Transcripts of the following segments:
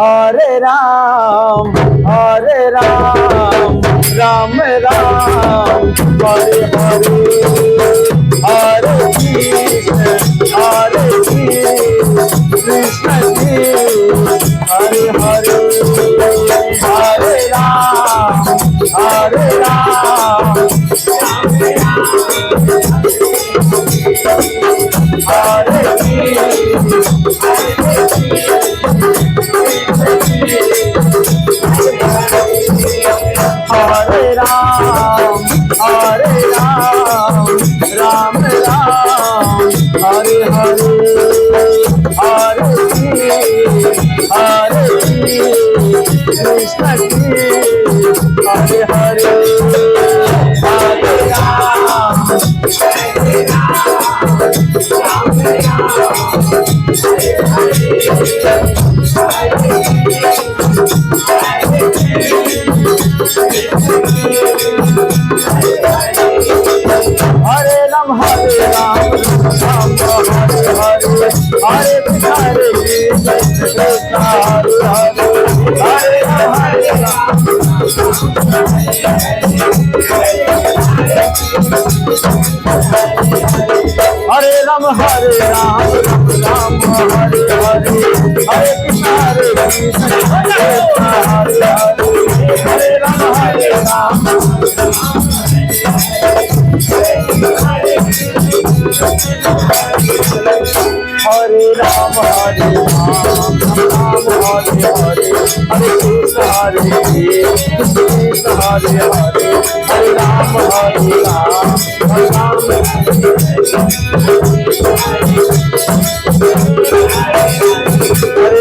हरे राम राम राम हरे हरे हरे कृष्ण कृष्ण हरे हरे हरे राम हरे राम हरे हरे राम राम राम हरे हरे हरे कृष्ण हरे हरे हरे राम हरे राम राम हरे हरे हरे कृष्ण हरे हरे राम हरे राम हरे राम राम हरे हरे हरे कृष्ण हरे हरे राम हरे राम हरे राम राम हरे हरे हरे कृष्ण हरे कृष्ण हरे हरे हरे राम हरे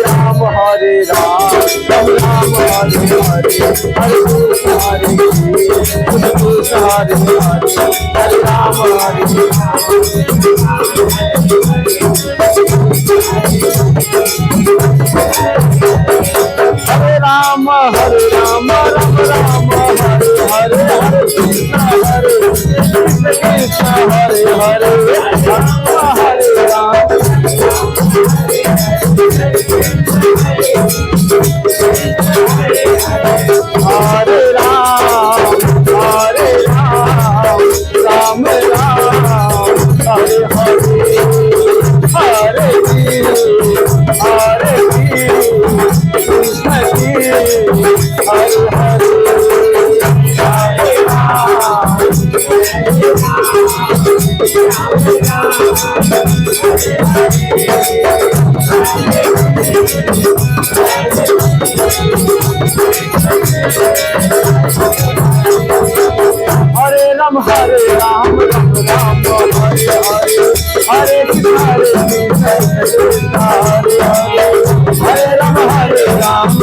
राम हरे राम हरे राम हरे हरे हरे कृष्ण हरे कृष्ण हरे हरे हरे राम हरे हरे राम राम राम हरे हरे हरे कृष्ण कृष्ण हरे हरे राम हरे राम हरे राम राम राम हरे हरे हरे कृष्ण हरे हरे हरे राम हरे राम हरे राम हरे हरे हरे कृष्ण हरे हरे हरे राम हरे राम हरे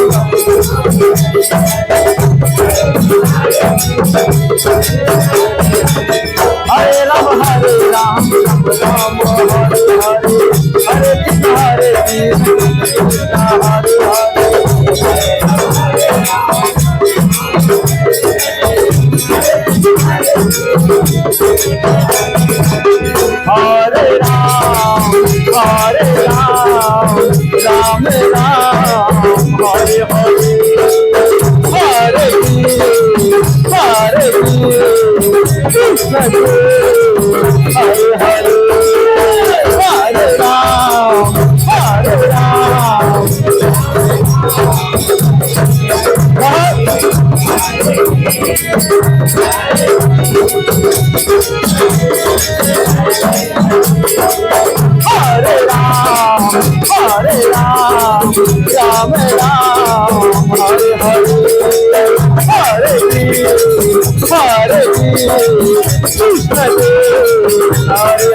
राम हरे राम हरे हरे हरे कृष्ण हरे कृष्ण हरे हरे राम राम राम हरे हरे हरे कृष्ण हरे हरे हरे राम हरे राम राम हरे हरे हरे कृष्ण हरे हरे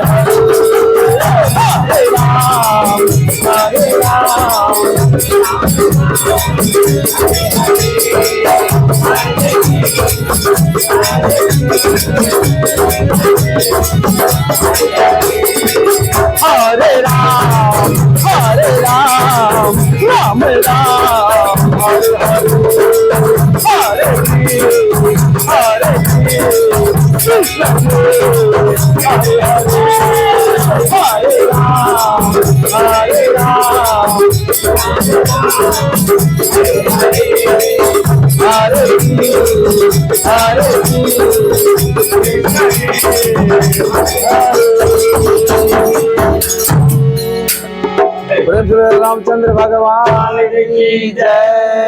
हरे राम हरे राम राम हरे हरे हरे कृष्ण हरे हरे हरे राम प्रेम से रामचंद्र भगवान की जय।